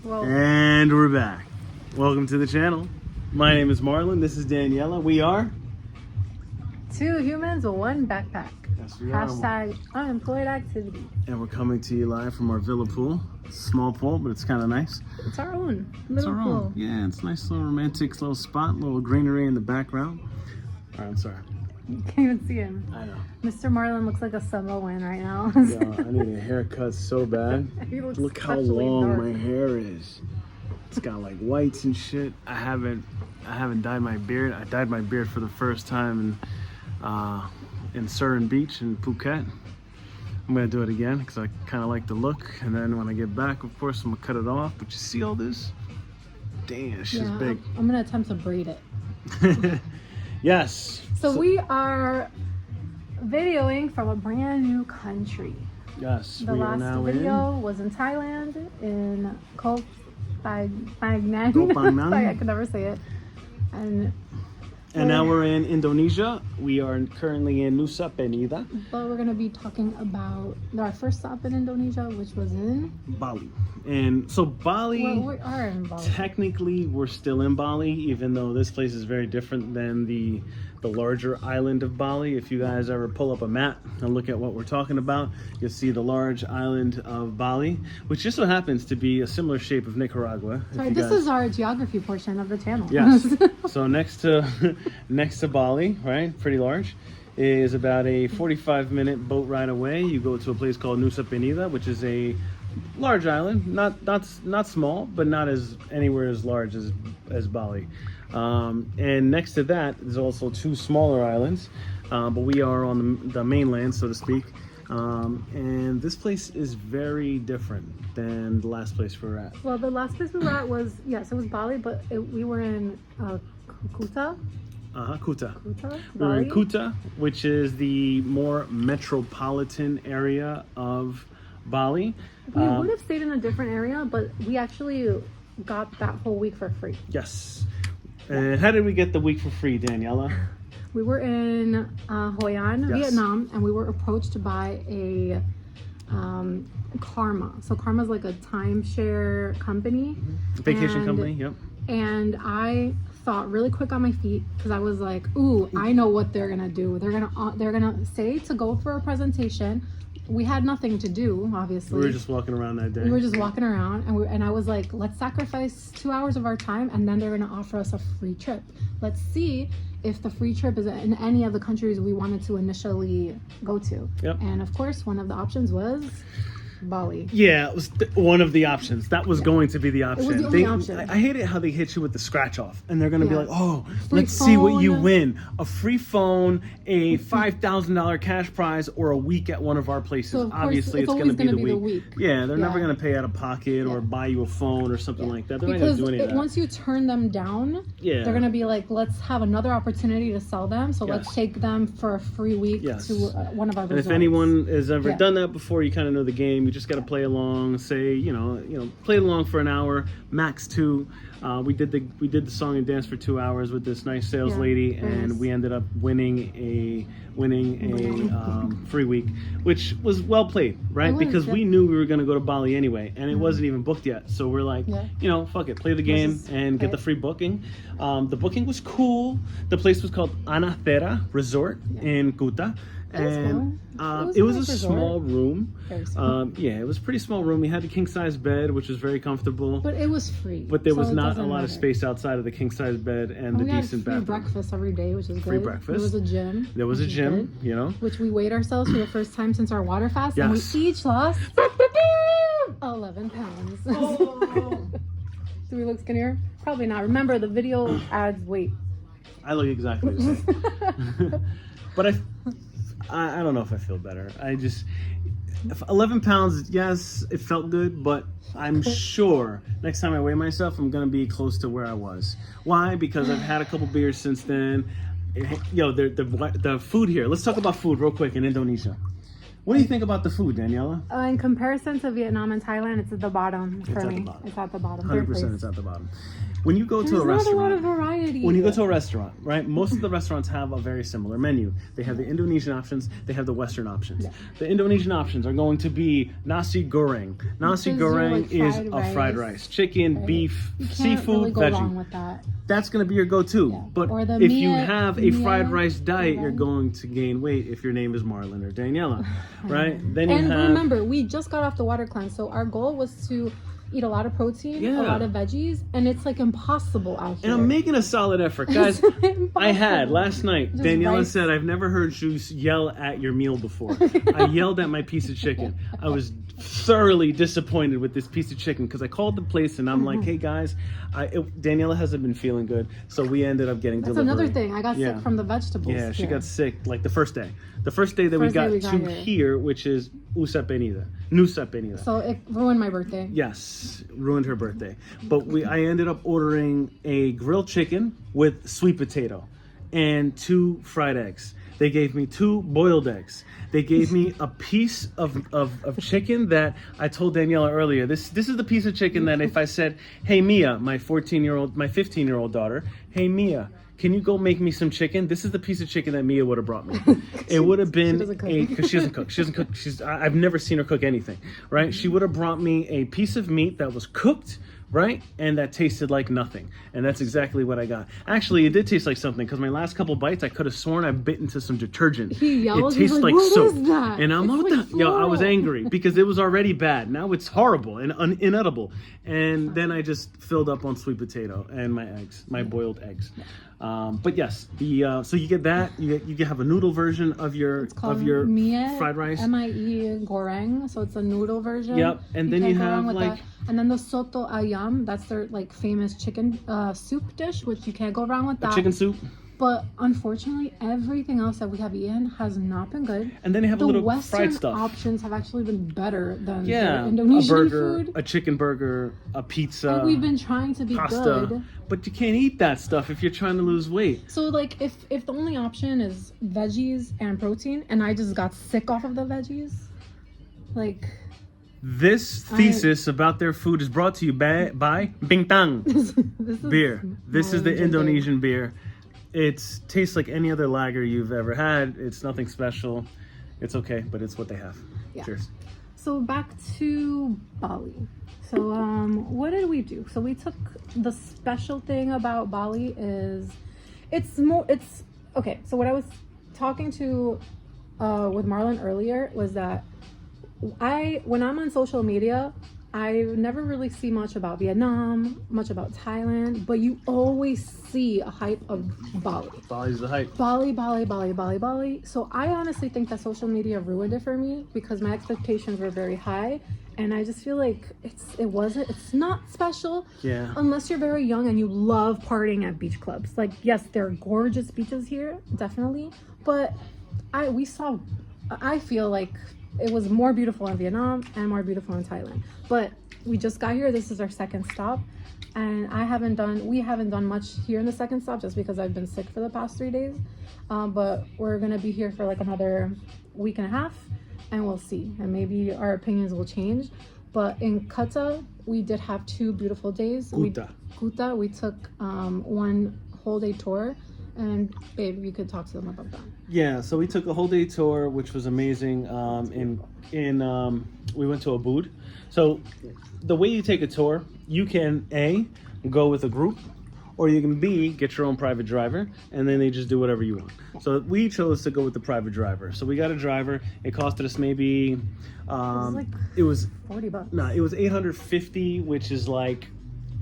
Well, and we're back. Welcome to the channel. My name is Marlon. This is Daniela. We are 2 humans, 1 backpack. Yes, we are. Hashtag unemployed activity. And we're coming to you live from our villa pool. It's a small pool, but it's kind of nice. It's our own It's little our pool. own. Yeah, it's a nice little romantic little spot, little greenery in the background. All right, I'm sorry. You can't even see him. I know. Mr. Marlon looks like a Samoan right now. Yo, I need a haircut so bad. He looks Look how especially long dark. my hair is. It's got like whites and shit. I haven't dyed my beard. I dyed my beard for the first time in Surin Beach in Phuket. I'm gonna do it again because I kind of like the look. And then when I get back, of course, I'm gonna cut it off. But you see all this? Damn, shit's big. I'm gonna attempt to braid it. Yes. So we are videoing from a brand new country. Yes. The we are last now video was in Thailand, in Koh Phangan. Koh Phangan. Sorry, I could never say it. And now we're in Indonesia. We are currently in Nusa Penida, but we're gonna be talking about our first stop in Indonesia, which was in Bali. And so Bali, we are in Bali. technically we're still in Bali, even though this place is very different than the larger island of Bali. If you guys ever pull up a map and look at what we're talking about, you'll see the large island of Bali, which just so happens to be a similar shape of Nicaragua. Sorry, this is our geography portion of the channel. Yes. So next to Bali, right, pretty large, is about a 45-minute boat ride away. You go to a place called Nusa Penida, which is a large island, not small, but not as anywhere as large as Bali. And next to that, there's also 2 smaller islands, but we are on the mainland, so to speak. And this place is very different than the last place we were at. Well, the last place we were at was, yes, it was Bali, but we were in Kuta. Kuta. We were Bali. in Kuta, which is the more metropolitan area of Bali. We would have stayed in a different area, but we actually got that whole week for free. Yes. And how did we get the week for free, Daniela? We were in Hoi An, Yes. Vietnam, and we were approached by a Karma. So Karma is like a timeshare company. Vacation company, yep. And I thought really quick on my feet because I was like, ooh, I know what they're gonna do. They're gonna say to go for a presentation. We had nothing to do, obviously. We were just walking around that day. We were just walking around, and I was like, let's sacrifice 2 hours of our time, and then they're gonna offer us a free trip. Let's see if the free trip is in any of the countries we wanted to initially go to. Yep. And of course, one of the options was Bali. Yeah, it was one of the options. That was going to be the option. was the only option. I hate it how they hit you with the scratch off, and they're going to be Yeah. like, "Oh, Free let's see what you phone. win: a free phone, a $5,000 cash prize, or a week at one of our places." So, of course, Obviously, it's it's going to always be gonna the be the week. week. Yeah, they're never Yeah. going to pay out of pocket or Yeah. buy you a phone or something like that. They're not going Because to do any of that. once you turn them down, Yeah. they're gonna be like, let's have another opportunity to sell them. So let's Yes. take them for a free week Yes. to one of our And resorts. if anyone has ever Yeah. done that before, you kind of know the game. You just got to play along. Say, play along for an hour, max 2. We did the song and dance for 2 hours with this nice sales Yeah, lady, very and nice. we ended up winning a free week, which was well played, right? It was, Because yeah. we knew we were going to go to Bali anyway, and it wasn't even booked yet. So we're like, Yeah. fuck it, play the game This is and get right. the free booking. The booking was cool. The place was called Anatera Resort in Kuta. It was And cool. it was a a nice resort. small room. Very small. Yeah, it was a pretty small room. We had the king size bed, which was very comfortable. But it was free. But there so was it not a doesn't lot of matter. space outside of the king size bed and the We had decent free bathroom. breakfast every day, which is good. Free breakfast. There was a gym. There was a which is gym, good, which we weighed ourselves for the first time since our water fast, Yes. and we each lost 11 pounds. Oh. Do we look skinnier? Probably not. Remember, the video adds weight. I look exactly the same. But I don't know if I feel better. If 11 pounds, yes, it felt good, but I'm sure next time I weigh myself, I'm going to be close to where I was. Why? Because I've had a couple beers since then. The food here. Let's talk about food real quick in Indonesia. What do you think about the food, Daniela? In comparison to Vietnam and Thailand, it's at the bottom for It's at me. the bottom. It's at the bottom. Third 100% place. it's at the bottom. when you go to There's a not restaurant, a lot of variety. when you go to a restaurant, right? Most of the restaurants have a very similar menu. They have the Indonesian options, they have the Western options. Yeah. The Indonesian options are going to be nasi goreng. Nasi Which is your, goreng like, is fried a fried rice, rice, chicken, right? beef, You can't seafood, really go veggie. wrong with that. That's going to be your go-to. Yeah. But Or the if you mia- have a fried mia, rice diet, right? you're going to gain weight if your name is Marlon or Daniela, right? Then you And have... remember, we just got off the water cleanse, so our goal was to eat a lot of protein, Yeah. a lot of veggies, and it's like impossible out here. And I'm making a solid effort, guys. I had last night. Just Daniela rice. said, "I've never heard you yell at your meal before." I yelled at my piece of chicken. I was thoroughly disappointed with this piece of chicken because I called the place and I'm like, "Hey guys, Daniela hasn't been feeling good, so we ended up getting That's delivery." another thing. I got Yeah. sick from the vegetables. Yeah, she here. got sick like the first day. The first day that we First day got we got to here. here, which is Nusa Penida. So it ruined my birthday. Yes, ruined her birthday. But I ended up ordering a grilled chicken with sweet potato and 2 fried eggs. They gave me 2 boiled eggs. They gave me a piece of chicken that I told Daniela earlier. This is the piece of chicken that if I said, "Hey Mia," my 15-year-old daughter, "Hey Mia, can you go make me some chicken?" This is the piece of chicken that Mia would have brought me. It would have been doesn't cook. because she doesn't cook. She doesn't cook. I've never seen her cook anything, right? She would have brought me a piece of meat that was cooked, right? And that tasted like nothing. And that's exactly what I got. Actually, it did taste like something because my last couple bites, I could have sworn I bit into some detergent. He yelled, It he's tastes like, like "What soap. is that?" And I'm It's like, like yo, I was floral. angry because it was already bad. Now it's horrible and inedible. And then I just filled up on sweet potato and my eggs, my boiled eggs. But yes, so you get that. You have a noodle version of your Mie, fried rice. Mie goreng, so it's a noodle version. Yep, and then can't you go have, wrong with like- that. And then the soto ayam, that's their like famous chicken soup dish, which you can't go wrong with that. Chicken soup. But unfortunately, everything else that we have eaten has not been good. And then they have The a little Western fried stuff. options have actually been better than Yeah, the Indonesian a burger, food. a chicken burger, a pizza, And we've been trying to be pasta. good. But you can't eat that stuff if you're trying to lose weight. So like if the only option is veggies and protein, and I just got sick off of the veggies, like This thesis about their food is brought to you by Bintang this is beer. This is the drinking. Indonesian beer. It tastes like any other lager you've ever had. It's nothing special. It's okay, but it's what they have. Yeah. Cheers. So back to Bali. So what did we do? So we took, the special thing about Bali is it's okay. So what I was talking to with Marlon earlier was that when I'm on social media, I never really see much about Vietnam, much about Thailand, but you always see a hype of Bali. Bali's the hype. Bali, Bali, Bali, Bali, Bali. So I honestly think that social media ruined it for me because my expectations were very high, and I just feel like it's not special. Yeah. Unless you're very young and you love partying at beach clubs. Like, yes, there are gorgeous beaches here, definitely, but I feel like it was more beautiful in Vietnam and more beautiful in Thailand. But we just got here. This is our second stop, and we haven't done much here in the second stop just because I've been sick for the past 3 days. But we're gonna be here for like another week and a half, and we'll see. And maybe our opinions will change. But in Kuta, we did have 2 beautiful days. Kuta. We took 1 whole day tour. And babe, you could talk to them about that. Yeah, so we took a whole day tour, which was amazing. We went to Ubud. So the way you take a tour, you can A, go with a group, or you can B, get your own private driver, and then they just do whatever you want. So we chose to go with the private driver. So we got a driver. It costed us maybe it was $40. no, it was $850, which is like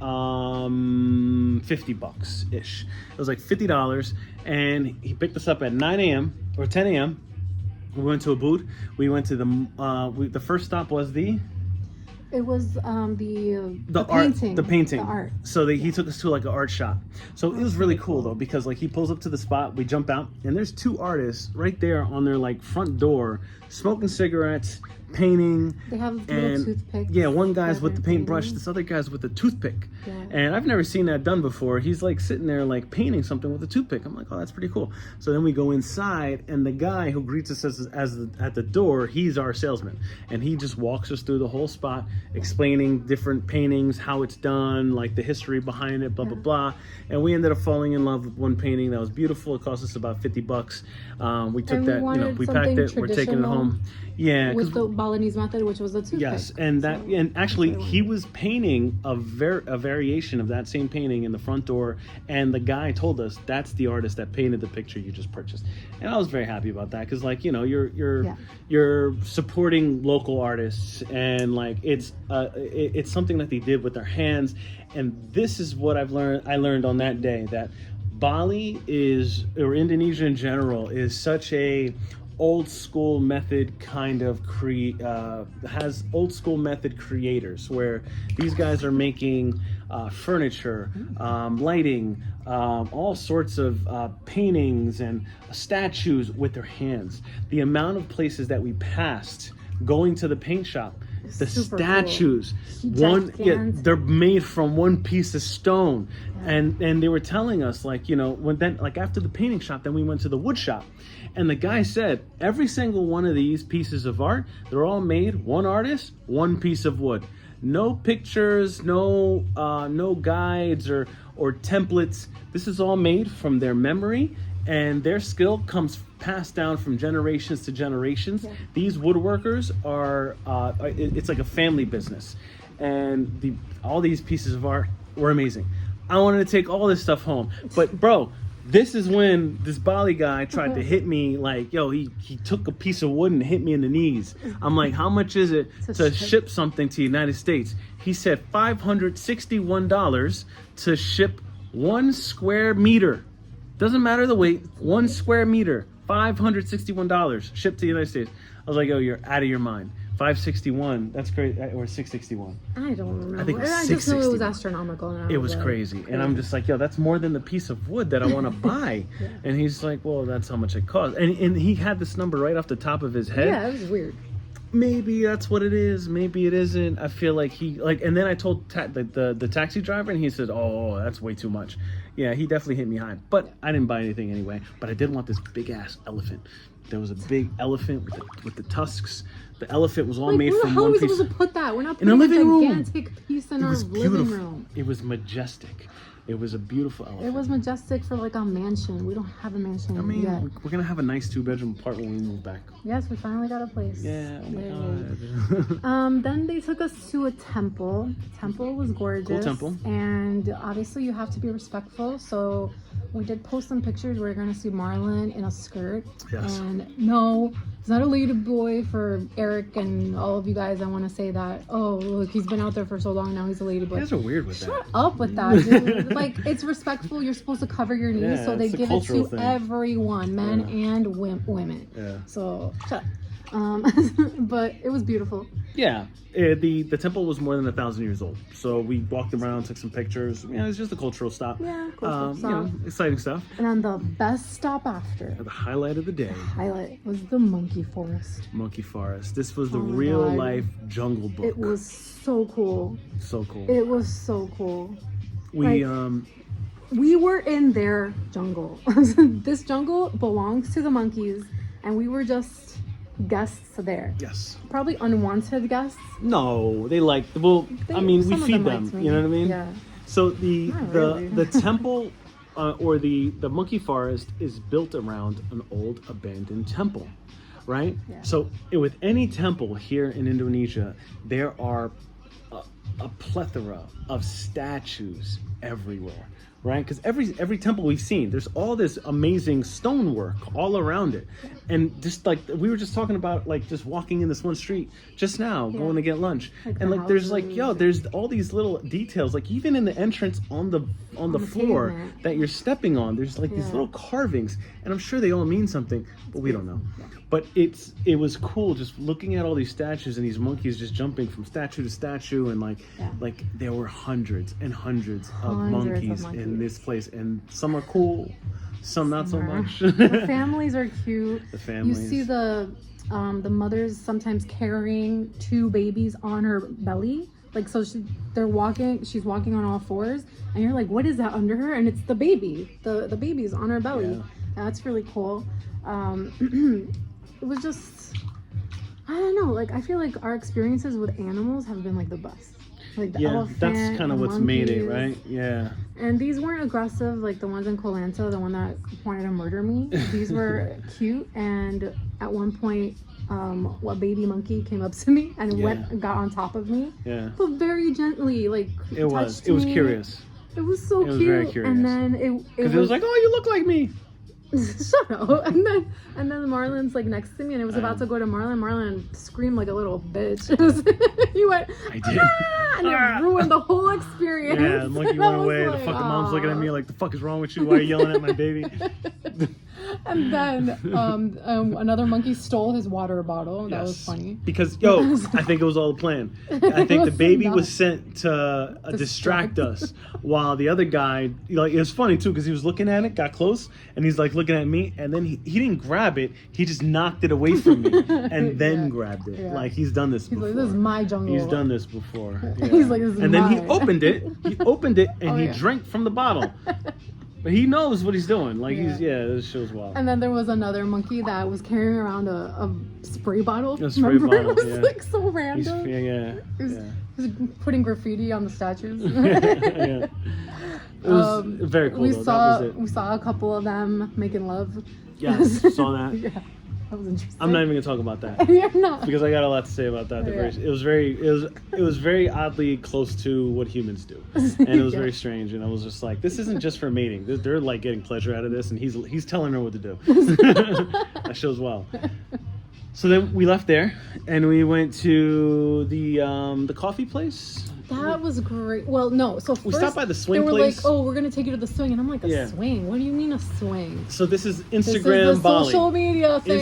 $50 ish. It was like $50, and he picked us up at 9 a.m. or 10 a.m. We went to Ubud. We went to the first stop was the art, painting. The art. So he took us to like an art shop. So it was really cool though, because like he pulls up to the spot, we jump out, and there's 2 artists right there on their like front door, smoking cigarettes, painting. They have little toothpicks. Yeah, one guy's that with the they're paintbrush, painting. this other guy's with a toothpick. Yeah. And I've never seen that done before. He's like sitting there like painting something with a toothpick. I'm like, oh, that's pretty cool. So then we go inside, and the guy who greets us at the door, he's our salesman. And he just walks us through the whole spot, explaining different paintings, how it's done, like the history behind it, blah, blah, blah. And we ended up falling in love with one painting that was beautiful. It cost us about $50. We took And we that, wanted we packed something it, we're taking it traditional home. Yeah, with the Balinese method, which was the toothpick. yes, and that, So and actually that's what I he wanted. was painting a variation of that same painting in the front door, and the guy told us that's the artist that painted the picture you just purchased. And I was very happy about that, because like, you know, you're supporting local artists, and like it's something that they did with their hands. And this is what I learned on that day, that Bali is, or Indonesia in general, is such a old school method kind of has old school method creators, where these guys are making furniture, lighting, all sorts of paintings and statues with their hands. The amount of places that we passed going to the paint shop, the Super statues, cool. they're made from one piece of stone. And they were telling us, like, you know, like after the painting shop, then we went to the wood shop, and the guy said every single one of these pieces of art, they're all made one artist, one piece of wood. No pictures, no guides or templates. This is all made from their memory, and their skill comes passed down from generations to generations. Yeah. These woodworkers are it's like a family business, and all these pieces of art were amazing. I wanted to take all this stuff home, but bro, this is when this Bali guy tried to hit me. Like, yo, he took a piece of wood and hit me in the knees. I'm like, how much is it to ship something to the United States? He said $561 to ship 1 square meter. Doesn't matter the weight, 1 square meter, $561 shipped to the United States. I was like, yo, you're out of your mind. 561, that's great, or 661. I don't remember. I think it was I just knew it was 661. astronomical. And It was crazy. And I'm just like, yo, that's more than the piece of wood that I want to buy. Yeah. And he's like, well, that's how much it costs. And he had this number right off the top of his head. Yeah, it was weird. Maybe that's what it is. Maybe it isn't. I feel like and then I told the taxi driver, and he said, oh, that's way too much. Yeah, he definitely hit me high. But I didn't buy anything anyway. But I did want this big ass elephant. There was a big elephant with the tusks. The elephant was all made from how are one we piece. supposed to put that? We're not In a putting living room. gigantic piece in It our was living beautiful. room. It was majestic. It was a beautiful elephant. It was majestic for like a mansion. We don't have a mansion I mean, yet. we're gonna have a nice 2-bedroom apartment when we move back. Yes, we finally got a place. Yeah. Oh my Yay. God. Then they took us to a temple. The temple was gorgeous. Cool temple. And obviously you have to be respectful. So we did post some pictures. We're going to see Marlon in a skirt. Yes. And no, he's not a lady boy for Eric and all of you guys. I want to say that, oh, look, he's been out there for so long now. He's a lady boy. You guys are weird with that. Shut up with that, dude. Like, it's respectful. You're supposed to cover your knees. Yeah, So they it's a give it cultural to thing. everyone, men and women. Yeah. So, shut up. But it was beautiful. Yeah. The temple was more than 1,000 years old. So we walked around, took some pictures. You know, it's just a cultural stop. Yeah, cultural You stop. know, exciting stuff. And then the best stop after, The highlight of the day, highlight, was the monkey forest. Monkey Forest. This was the Oh my real God. life Jungle Book. It was so cool. so cool. It was so cool. We We were in their jungle. This jungle belongs to the monkeys, and we were just guests there. yes. Probably unwanted guests. No, they like. Well, I mean, we Some of feed them. liked me. You know what I mean? Yeah. So the Not really. the temple or the monkey forest is built around an old abandoned temple, right? Yeah. So with any temple here in Indonesia, there are a plethora of statues everywhere, right? Because every temple we've seen, there's all this amazing stonework all around it, and just like we were just talking about, like just walking in this one street just now, Yeah. going to get lunch, Like and the like there's like houses. there's all these little details, like even in the entrance on the the floor pavement. that you're stepping on, there's like these Yeah. little carvings, and I'm sure they all mean something, but we don't know. But it was cool just looking at all these statues and these monkeys just jumping from statue to statue, and like there were hundreds and hundreds of monkeys in monkeys. this place, and some are cool, some not so much. The families are cute. The families. You see the mothers sometimes carrying two babies on her belly. Like, so she's walking on all fours, and you're like, what is that under her? And it's the baby. The baby's on her belly. Yeah. That's really cool. It was just, I don't know, like, I feel like our experiences with animals have been like the best. Like the elephant, that's kind of what's made it, monkeys. right? Yeah. And these weren't aggressive like the ones in Koh Lanta, the one that wanted to murder me. These were cute, and at one point, a baby monkey came up to me and got on top of me. Yeah. But very gently, like It was me. curious. It was so It was cute. very curious. And then Because it was like, oh, you look like me. shut up. And then Marlon's like next to me, and it was about to go to Marlon. Marlon screamed like a little bitch. He went, I did. "Ah!" And it ruined the whole experience. Yeah, the monkey And I went was away. like, The fucking mom's looking at me "Aw." like, the fuck is wrong with you? Why are you yelling at my baby? And then another monkey stole his water bottle. That was funny. Because, I think it was all a plan. I think the baby was sent to distract us, while the other guy, like, it was funny too, because he was looking at it, got close, and he's like looking at me, and then he didn't grab it, he just knocked it away from me, and then grabbed it. Yeah. Like, he's done this before. He's like, this is my jungle. He's done this before. Yeah. He's like, this is and then he mine. opened it, and he drank from the bottle. But he knows what he's doing. Like, this show's wild. And then there was another monkey that was carrying around a spray bottle. A spray bottle, It was yeah. like so random. He was putting graffiti on the statues. It was very cool. We though. saw That was it. we saw a couple of them making love. Yes, saw that. Yeah, that was interesting. I'm not even gonna talk about that You're not. because I got a lot to say about that. It was very oddly close to what humans do, and it was very strange. And I was just like, this isn't just for mating. They're like getting pleasure out of this, and he's telling her what to do. That shows well. So then we left there, and we went to the coffee place. That was great. Well, no. So first, We stopped by the swing they were place. like, "Oh, we're gonna take you to the swing," and I'm like, "A swing? What do you mean a swing?" So this is This is Instagram the Bali. social media thing.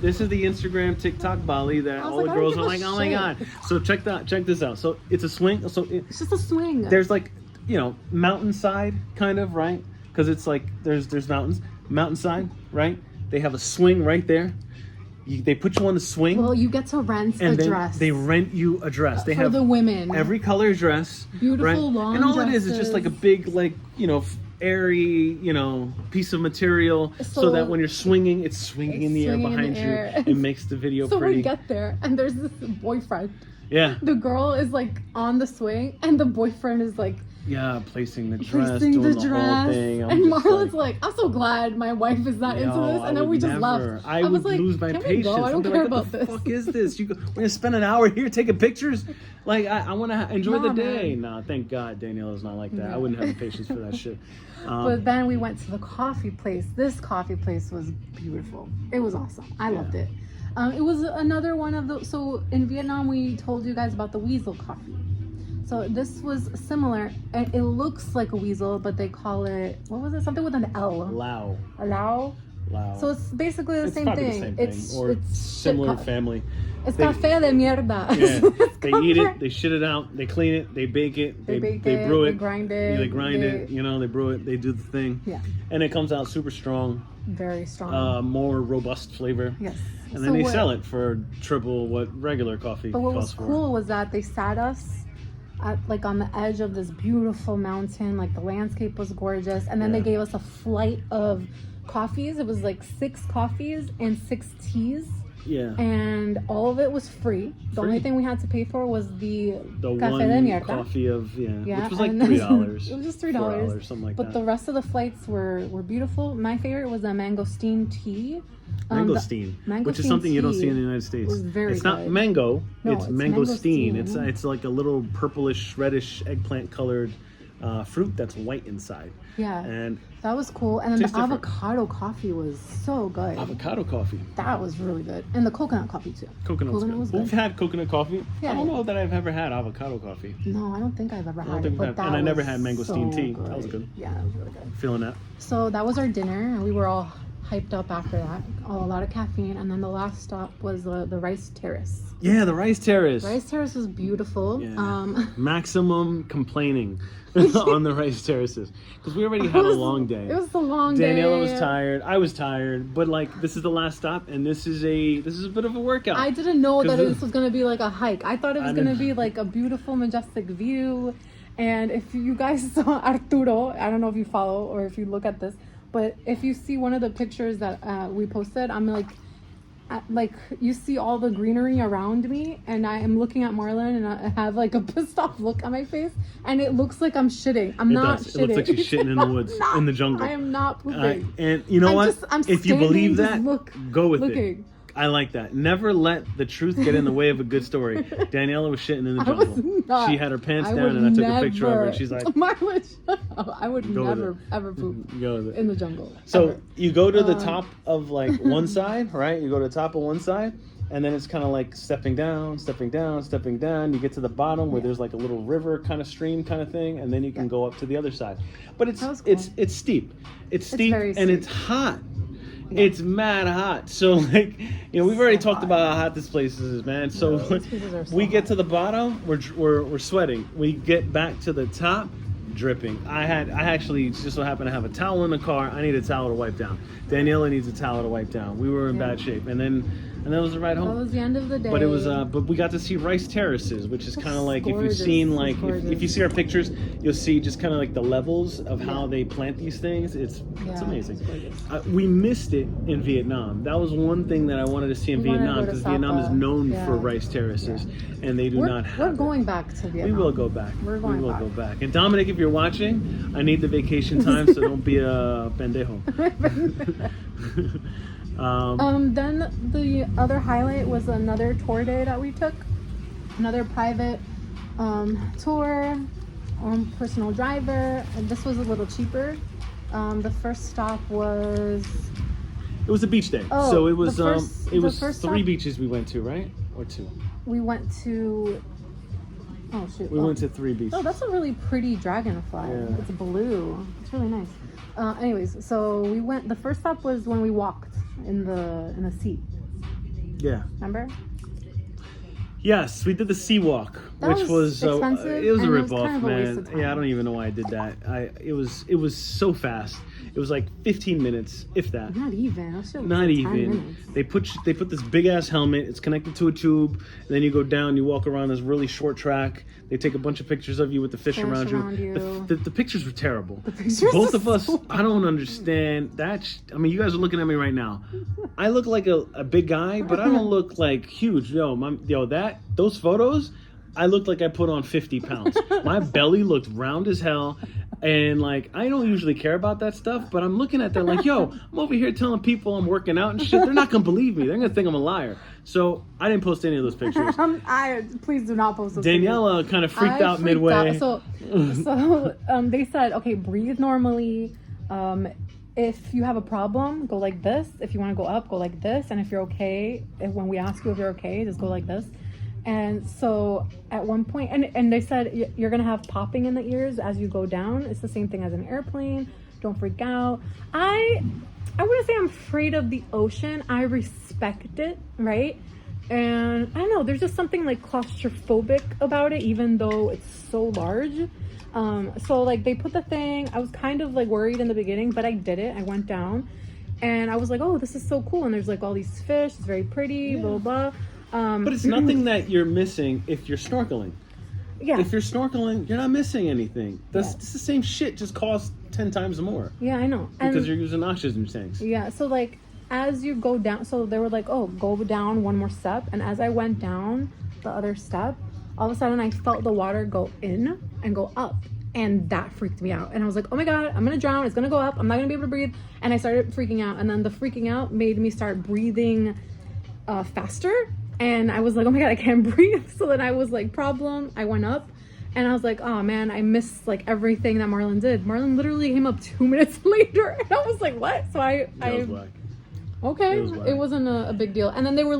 This is the Instagram TikTok Bali that all like, the I don't girls give are a like, oh my shit. god. So check this out. So it's a swing. So It's just a swing. there's like, mountainside kind of, right? Because it's like there's mountainside, right? They have a swing right there. They put you on the swing. Well, you get to rent and a then dress. they rent you a dress. They for have the women. every color dress. Beautiful right? long And all it is just like a dresses. big, like, airy, piece of material, so that when you're swinging, it's swinging in the air swinging in behind the you. air. It makes the video So pretty. we get there, and there's this boyfriend. Yeah. The girl is like on the swing, and the boyfriend is like Yeah, placing the dress, placing doing the the whole dress. thing. And Marlon's like, I'm so glad my wife is not into "Yo, this. I And then would we just never. left. I was would like, lose my can we patience. go? I don't I'd be care like, about what the this. fuck is this? We're gonna spend an hour here taking pictures? Like, I want to enjoy the Nah, day. man. Nah, thank God Danielle is not like that. I Yeah. wouldn't have the patience for that shit. But then we went to the coffee place. This coffee place was beautiful. It was awesome. I loved it. It was another one of the. So in Vietnam, we told you guys about the weasel coffee. So this was similar. It looks like a weasel, but they call it, what was it? Something with an L. Lao. A Lao. Lao. So it's basically the It's same probably thing. the same thing. Or it's similar shit family. It's They- café de mierda. Yeah, It's they eat café- it, they shit it out, they clean it, they bake it, They bake they it, brew they it, grind it, they grind it, they- they brew it, they do the thing. Yeah, And it comes out super strong, very strong. more robust flavor. Yes. And then they sell it for triple what regular coffee But what was costs cool was that they sat us at, like, on the edge of this beautiful mountain. Like, the landscape was gorgeous, and then they gave us a flight of coffees. It was like 6 coffees and 6 teas. Yeah. And all of it was free. The only thing we had to pay for was the café de one mierda. coffee of which was like and then- $3. It was just $3, $4, something like but that. the rest of the flights were beautiful. My favorite was the mangosteen tea. Mangosteen, which is mangosteen something you don't tea see in the United States. was very it's not good. mango, No, it's it's mangosteen. mangosteen. It's like a little purplish, reddish, eggplant colored fruit that's white inside. Yeah, And that was cool. And then Tastes the different. avocado coffee was so good. avocado coffee. That was really good. And the coconut coffee too. Coconut was We've good. had coconut coffee. Yeah. I don't know that I've ever had avocado coffee. No, I don't think I've ever I don't had think it. we But have. that And I never was had mangosteen so tea. That was good. Yeah, that was really good. Feeling that. So that was our dinner, and we were all hyped up after that. A lot of caffeine, and then the last stop was the rice terrace. Yeah, the rice terrace. Rice terrace was beautiful. Yeah. Maximum complaining on the rice terraces because we already had a long day. It was a long day. Daniela was tired. I was tired, but like this is the last stop, and this is a bit of a workout. I didn't know that this was gonna be like a hike. I thought it was gonna be like a beautiful, majestic view. And if you guys saw Arturo, I don't know if you follow or if you look at this, but if you see one of the pictures that we posted, I'm like you see all the greenery around me, and I am looking at Marlon, and I have like a pissed off look on my face, and it looks like I'm shitting. I'm not shitting. It looks like she's shitting in the woods, in the jungle. I am not pooping. And you know what? If you believe that, go with looking. it. I like that. Never let the truth get in the way of a good story. Daniela was shitting in the jungle. I was not. She had her pants down, and I took a picture of her, and she's like, Marlon, I would never ever poop in the jungle. So ever. You go to the top of like one side, right? You go to the top of one side, and then it's kind of like stepping down, stepping down, stepping down. You get to the bottom where there's like a little river kind of stream kind of thing, and then you can go up to the other side. But it's cool. it's steep. It's steep and steep. it's hot. Yeah. It's mad hot. So like, we've already talked about how hot this place is, man. So we get to the bottom, we're sweating. We get back to the top, dripping. I actually just so happened to have a towel in the car. I need a towel to wipe down. Daniela needs a towel to wipe down. We were in bad shape, and that was the ride home. That was the end of the day. But it was but we got to see rice terraces, which is kind of like gorgeous. If you've seen like if you see our pictures, you'll see just kind of like the levels of how they plant these things. It's amazing. We missed it in Vietnam. That was one thing that I wanted to see in Vietnam, because Vietnam is known for rice terraces, and they do not have. We're going back to Vietnam. We will go back. We will go back. And Dominic, if you're watching, I need the vacation time, so don't be a pendejo. Then the other highlight was another tour day that we took, another private tour, personal driver, and this was a little cheaper. The first stop was... It was a beach day, so it was three beaches we went to, right? Or two? We went to... Oh shoot. We went to 3 beaches. Oh, that's a really pretty dragonfly. Yeah. It's blue. It's really nice. Anyways, so we went. The first stop was when we walked in the sea. Yeah. Remember? Yes, we did the sea walk, which was expensive. It was a ripoff, man. Yeah, I don't even know why I did that. It was so fast. It was like 15 minutes, if that. Not even. Not even. They put this big ass helmet. It's connected to a tube. And then you go down. You walk around this really short track. They take a bunch of pictures of you with the fish around you. The pictures were terrible. Both of us. I don't understand that. I mean, you guys are looking at me right now. I look like a big guy, but I don't look like huge. Those photos, I looked like I put on 50 pounds. My belly looked round as hell. And like, I don't usually care about that stuff, but I'm looking at that like, yo, I'm over here telling people I'm working out and shit. They're not gonna believe me. They're gonna think I'm a liar. So I didn't post any of those pictures. Please do not post those Daniela kind of freaked out midway. So they said, okay, breathe normally. If you have a problem, go like this. If you want to go up, go like this. And if you're okay, when we ask you if you're okay, just go like this. And so at one point, and they said you're gonna have popping in the ears as you go down. It's the same thing as an airplane. Don't freak out. I wouldn't say I'm afraid of the ocean. I respect it, right? And I don't know, there's just something like claustrophobic about it, even though it's so large. So like they put the thing, I was kind of like worried in the beginning, but I did it. I went down and I was like, oh, this is so cool. And there's like all these fish, it's very pretty, blah, blah. But it's nothing that you're missing if you're snorkeling. Yeah. If you're snorkeling, you're not missing anything. It's the same shit, just costs 10 times more. Yeah, I know. Because you're using oxygen tanks. Yeah, so like as you go down, so they were like, oh, go down one more step. And as I went down the other step, all of a sudden I felt the water go in and go up. And that freaked me out. And I was like, oh my God, I'm gonna drown. It's gonna go up. I'm not gonna be able to breathe. And I started freaking out. And then the freaking out made me start breathing faster. And I was like, oh my God, I can't breathe. So then I was like, problem. I went up and I was like, oh man, I missed like everything that Marlon did. Marlon literally came up 2 minutes later. And I was like, what? So I Okay, It was whack. it wasn't a big deal. And then they were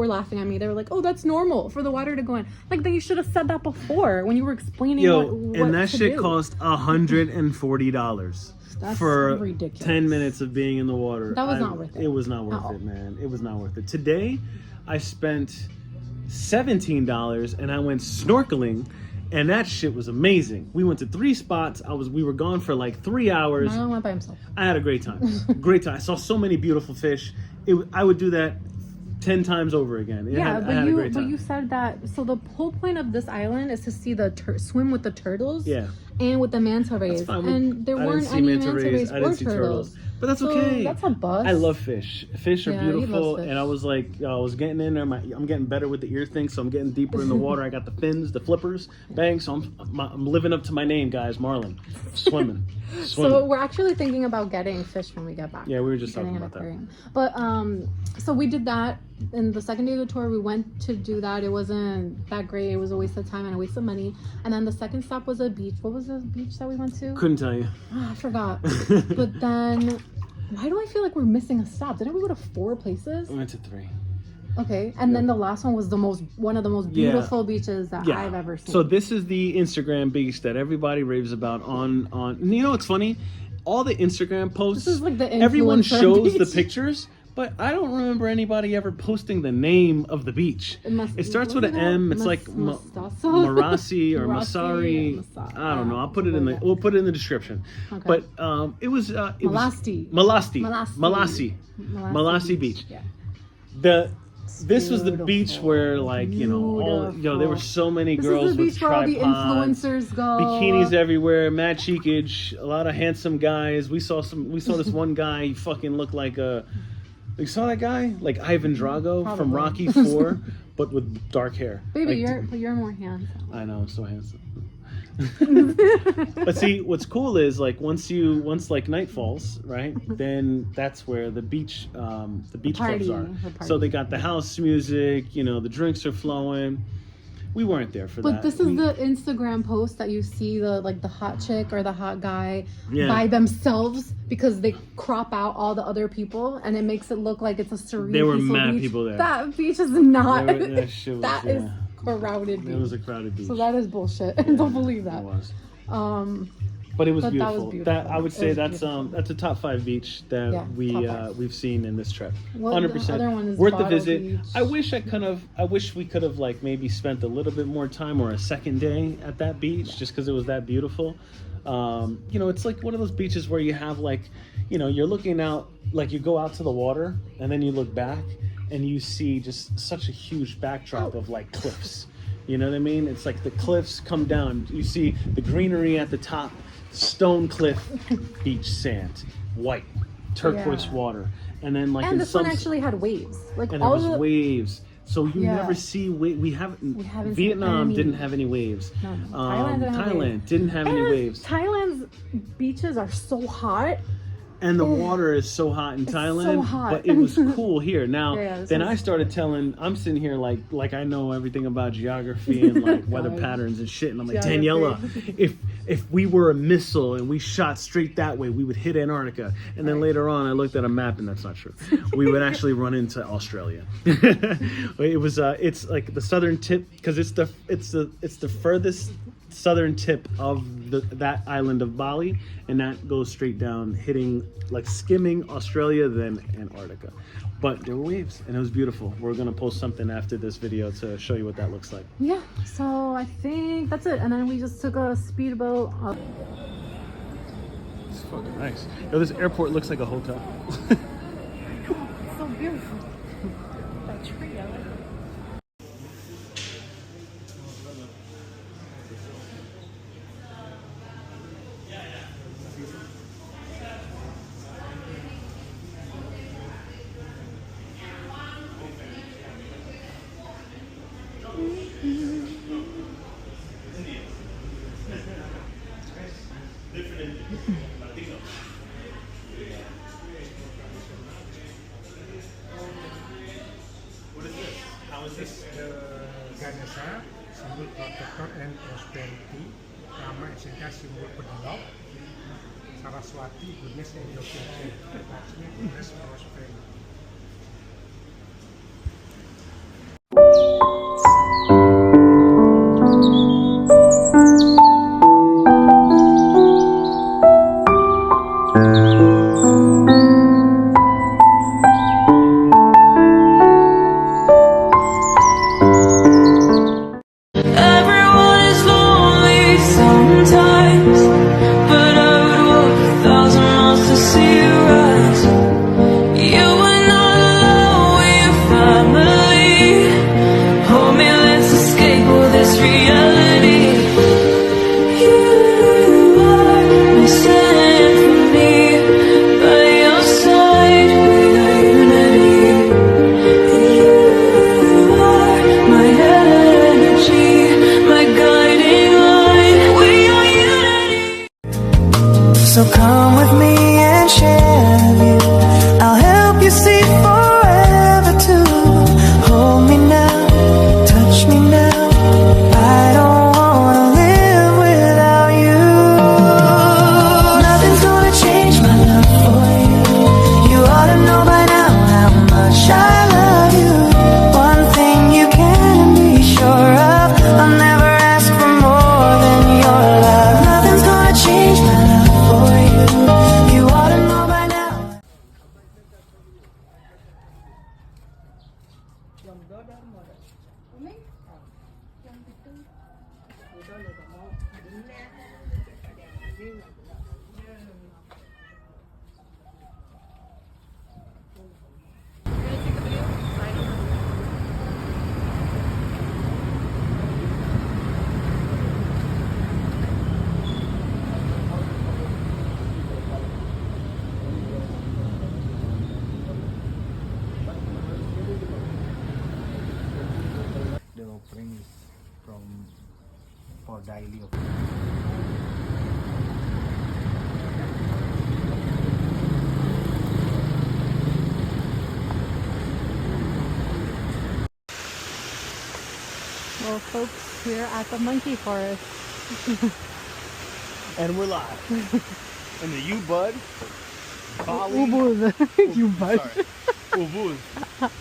laughing at me. They were like, "Oh, that's normal for the water to go in." Like, they should have said that before when you were explaining what and that to shit do. cost $140 That's for ridiculous. 10 minutes of being in the water. That was not worth it. It was not worth it, man. It was not worth it. Today, I spent $17 and I went snorkeling, and that shit was amazing. We went to 3 spots. We were gone for like 3 hours. Marlon went by himself. I had a great time. Great time. I saw so many beautiful fish. I would do that 10 times over again. I had a great time. But you said that. So the whole point of this island is to see the swim with the turtles. Yeah. And with the manta rays. Fine. And there I didn't weren't see any manta manta rays. rays I didn't or see turtles. But that's So okay. that's a bust. I love fish. Fish are Yeah, he beautiful, loves fish. and I was like, I was getting in there. I'm getting better with the ear thing, so I'm getting deeper in the water. I got the fins, the flippers, bang. So I'm living up to my name, guys. Marlon, swimming. So we're actually thinking about getting fish when we get back. Yeah, we were just Getting talking an about that. aquarium. But so we did that. And the second day of the tour, we went to do that. It wasn't that great. It was a waste of time and a waste of money. And then the second stop was a beach. What was the beach that we went to? Couldn't tell you. I forgot. But then, why do I feel like we're missing a stop? Didn't we go to 4 places? We went to 3. Okay, and then the last one was one of the most beautiful beaches that I've ever seen. So this is the Instagram beach that everybody raves about on. And you know what's funny? All the Instagram posts, This is like the everyone influencer shows the beach. pictures, but I don't remember anybody ever posting the name of the beach. It starts with an M. It's like Marasi or Masari. I don't know. I'll put it in the. We'll put it in the description. Okay. But it was Melasti. Melasti Beach. Yeah. This was the beach where, like, you know, there were so many girls this is the with beach where all the tripods, influencers go. bikinis everywhere, mad cheekage, a lot of handsome guys. We saw this one guy. He fucking looked like a. You saw that guy, like Ivan Drago from Rocky 4, but with dark hair. Baby, like, you're more handsome. I know, I'm so handsome. But see, what's cool is like once like night falls, right? Then that's where the beach clubs are. So they got the house music, you know, the drinks are flowing. We weren't there for that. But this is the Instagram post that you see the hot chick or the hot guy by themselves because they crop out all the other people and it makes it look like it's a serene. There were peaceful mad beach. people there. That beach is not. That shit was, that is crowded beach. It was a crowded beach. So that is bullshit. Don't believe that. It was. But it was that beautiful. was beautiful. I would say that's beautiful. that's a top 5 beach that we've seen in this trip. 100%. The other one is worth the Bottle visit. Beach. I wish we could have like maybe spent a little bit more time or a second day at that beach just because it was that beautiful. You know, it's like one of those beaches where you have like, you know, you're looking out, like you go out to the water and then you look back and you see just such a huge backdrop of like cliffs. You know what I mean? It's like the cliffs come down. You see the greenery at the top, stone cliff, beach sand, white, turquoise water, and then like and this one actually had waves. Like and there all was waves. So you never see we haven't Vietnam didn't have any waves. No. Thailand didn't have any waves. Thailand's beaches are so hot. And the water is so hot in Thailand, so hot. but it was cool here. Now, then was... I started I'm sitting here like I know everything about geography and like weather patterns and shit, and I'm like, Daniela, if we were a missile and we shot straight that way, we would hit Antarctica. And then later on, I looked at a map, and that's not true. We would actually run into Australia. It was it's like the southern tip because it's the furthest southern tip of that island of Bali, and that goes straight down, hitting like skimming Australia, then Antarctica. But there were waves, and it was beautiful. We're gonna post something after this video to show you what that looks like. Yeah, so I think that's it. And then we just took a speedboat up. It's fucking nice. Yo, this airport looks like a hotel. So beautiful. That tree, I like it. Ganesha, symbol protector and prosperity. Rama Esika, symbol penyebab. Saraswati, goodness and education. Lakshmi, goodness, prosperity. So come with me and share the view. I'll help you see forever too. Hold me now, touch me now. I don't wanna live without you. Nothing's gonna change my love for you. You ought to know by now how much I love you. One thing you can be sure of, I'll never ask for more than your love. Nothing's gonna change my love for you. You ought to know by now. The offering is from for daily. Well, folks, we're at the monkey forest. And we're live in the Ubud, Bali. Ubud. You bud. Sorry, Ubud.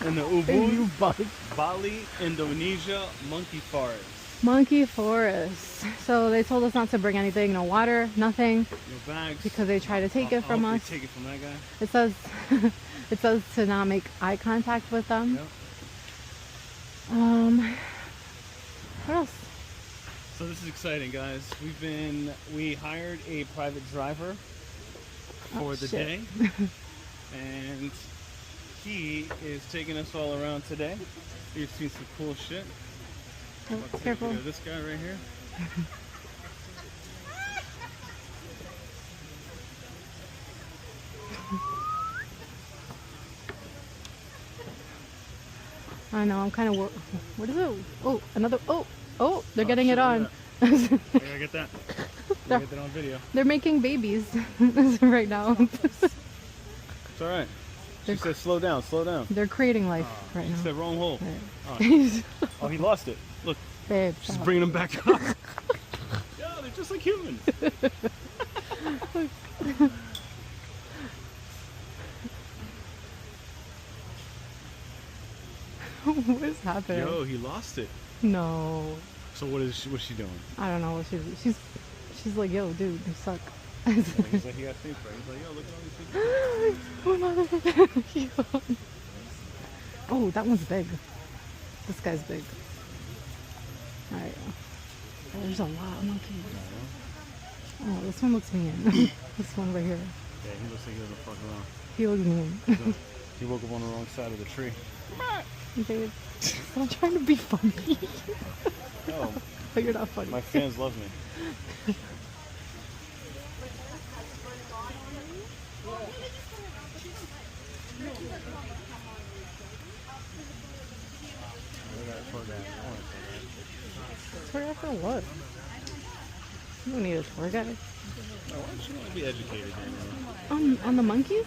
In the You Ubud, bud. Bali, Indonesia monkey forest. Monkey forest. So they told us not to bring anything, no water, nothing, No bags. because they try to take it from us. Take it from that guy. It says, it says to not make eye contact with them. Yep. What else? So this is exciting, guys. We hired a private driver for the shit. day, and he is taking us all around today. You've seen some cool shit. Oh, I'll take a careful. video of this guy right here. I know, I'm kind of. What is it? Oh, another. Oh, they're getting shit, it look on. at I gotta get that. Gotta get that on video. They're making babies right now. It's all right. She said, "Slow down, slow down." They're creating life right She now. said, "Wrong hole." Right. Oh, he lost it. Look, Babe, she's stop. bringing him back up. Yeah, they're just like humans. What is happening? Yo, he lost it. No, So what's she doing? I don't know what she's like, yo, dude, you suck. He's like, he got things right. He's like, yo, look at all these things. Oh, no. Oh, that one's big. This guy's big. All right. Oh, there's a lot of monkeys. Oh, this one looks mean. This one right here. Yeah, he looks like he doesn't fuck around. He looks mean. He woke up on the wrong side of the tree. Babe, I'm trying to be funny. Oh, But you're not funny. my fans love me. Tour guide for what? You don't need a tour guide. Why don't you want to be educated, Daniel? On the monkeys?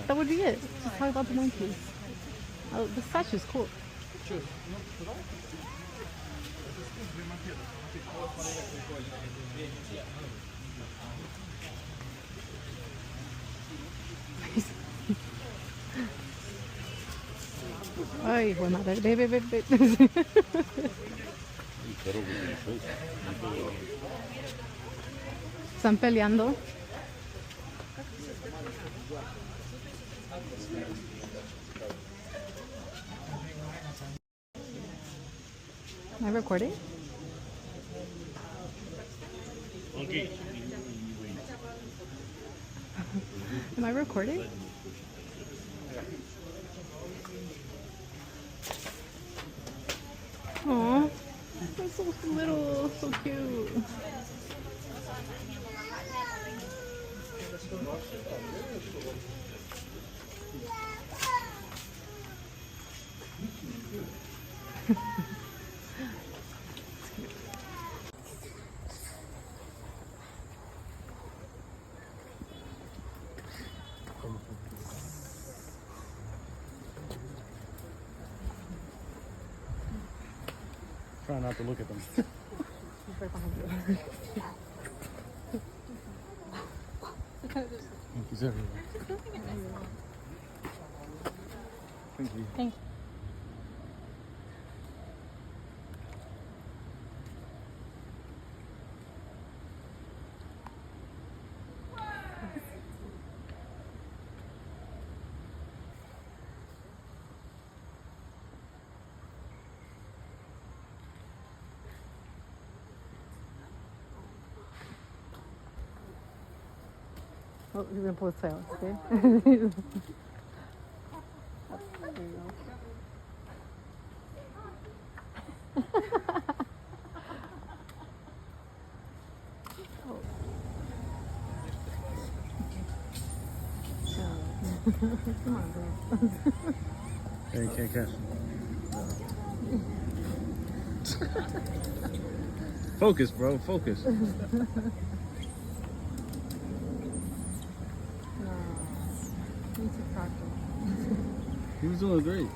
That would be it. Just talk about the monkeys. Oh, the statue's cool. Ay, hijo de madre. Ve. Están peleando. Am I recording? Okay. Am I recording? Aw, they're so little, so cute. trying not to look at them. Monkeys everywhere. Thank you. Thank you. Oh, you're gonna pull the tail, okay? Come on, bro. Yeah, you can't catch. Focus, bro. Focus. No. Need to practice. He was doing great.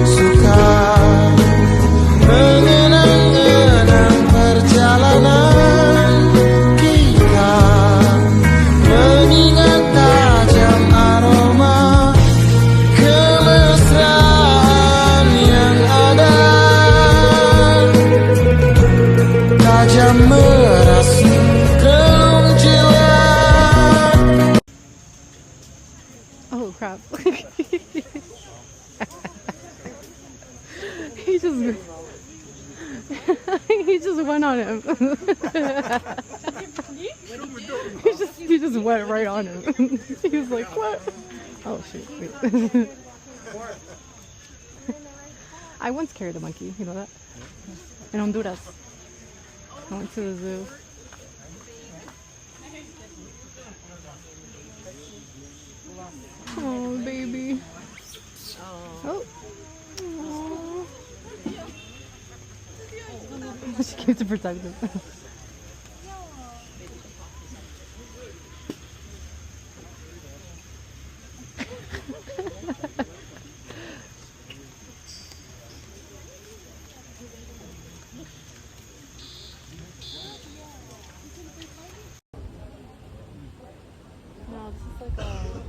Suka mengenang-enang perjalanan kita, mengingat tajam aroma kemesraan yang ada, tajam merasuk relung jiwa. Oh crap. He just he just went on him. he just went right on him. He was like, what? Oh shoot, wait. I once carried a monkey, you know that? In Honduras. I went to the zoo. Oh baby. Oh. She came to protect him. No, this is like a...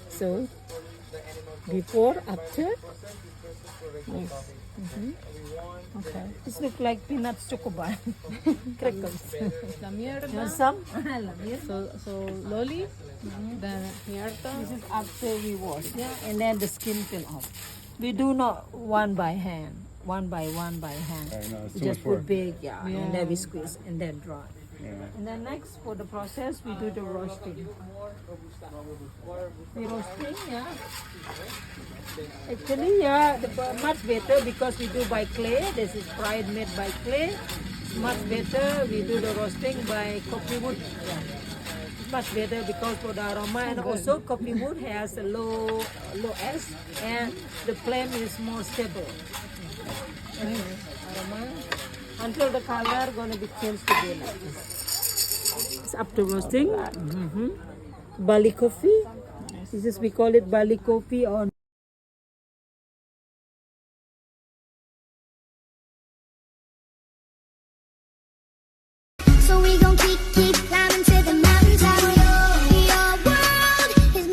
So, before, after, Okay. this look like peanuts chocobar, crackers. La mierda. You want some? So loli, then mierda. This is after we wash, yeah, and then the skin peel off. We do not one by hand, one by hand. Alright, no, it's We too just much put work. big, yeah, Yeah. and then we squeeze and then dry. Yeah. And then next for the process, we do the roasting. We roasting, yeah. Actually, yeah, much better because we do by clay. This is fried made by clay. Much better we do the roasting by coffee wood. Yeah. It's much better because for the aroma and also coffee wood has a low S and the flame is more stable. Aroma until the color gonna be changed to be like this. It's after roasting. Bali coffee. This is we call it Bali coffee or So we gon' keep climbing to the mountaintop. Your world is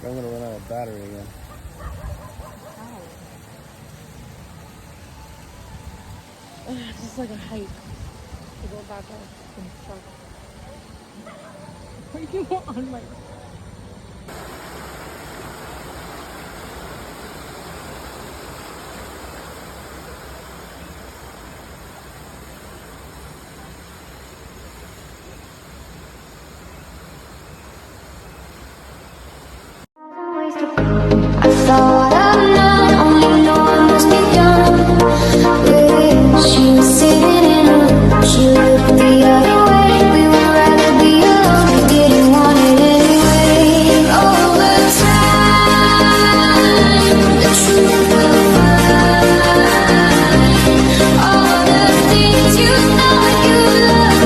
I'm gonna run out of battery again. It's just like a hike to go back up and truck. Are you on my... I thought I'd not only know I must be young. She was sitting in a room, she looked the other way. We would rather be alone, we didn't want it anyway. Over time, the truth will find all the things you thought you loved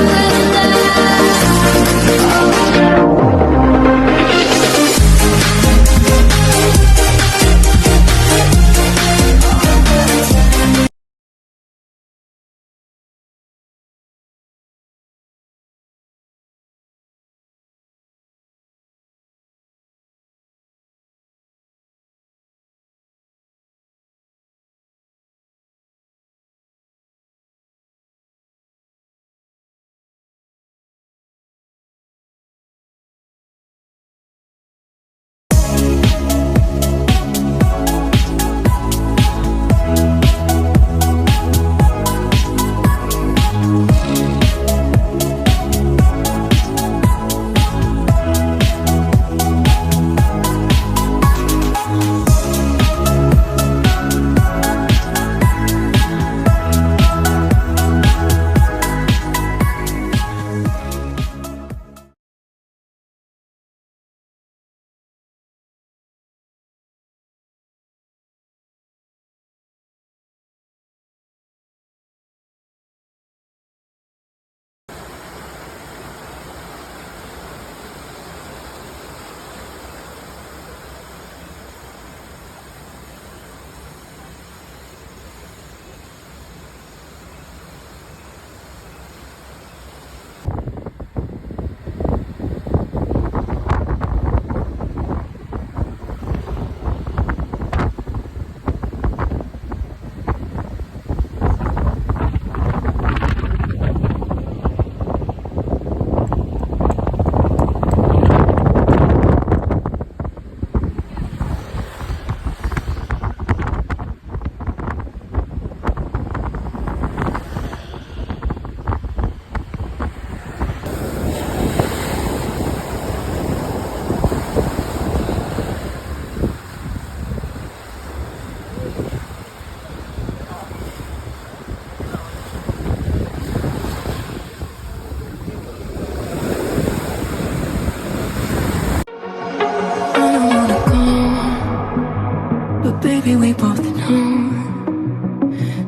will baby, we both know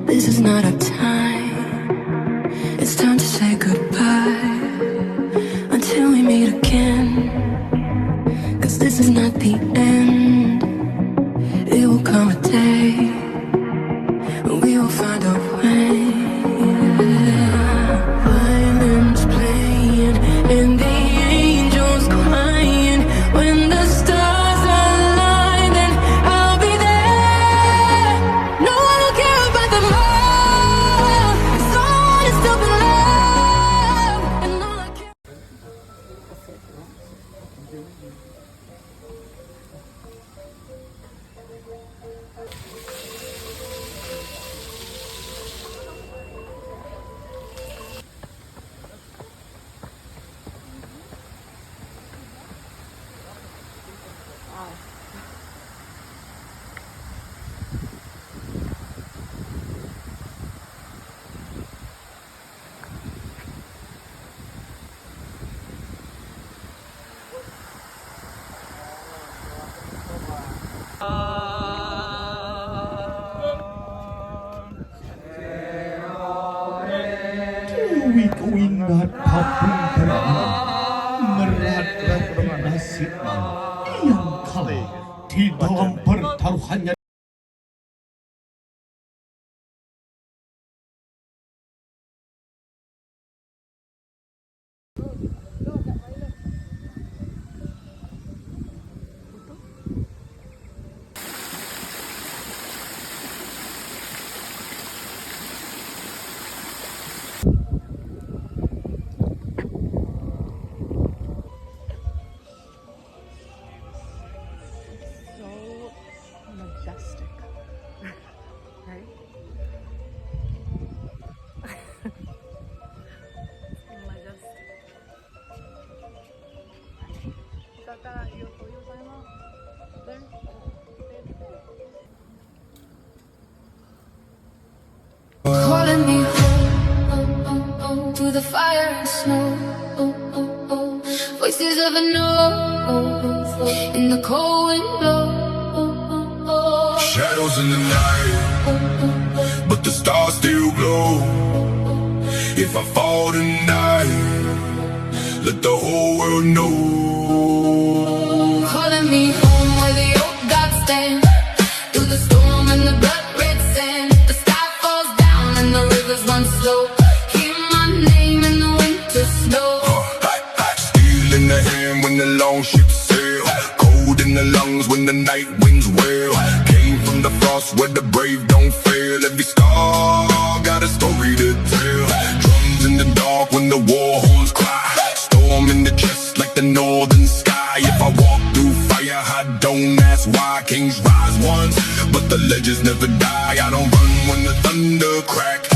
this is not our time. It's time to say goodbye until we meet again. 'Cause this is not the end. It will come a day when we will find a way. Violins playing and the angels crying. When the stars align, then I'll be there. No one will care about the more. Someone is still in love, and all I care. Ingat kapung pergi merat dan nasibnya yang kalah di dalam pertaruhannya. the fire and snow. Voices of a no in the cold wind blow. Shadows in the night, but the stars still glow. If I fall tonight, let the whole world know. Calling me home where the old gods stand. Through the storm and the blood red sand, the sky falls down and the rivers run slow. Hear my name in the winter snow. Steel in the hand when the long ships sail. Cold in the lungs when the night winds wail. Came from the frost where the brave don't fail. Every scar got a story to tell. Drums in the dark when the war horns cry. Storm in the chest like the northern sky. If I walk through fire, I don't ask why. Kings rise once, but the legends never die. I don't run when the thunder crack.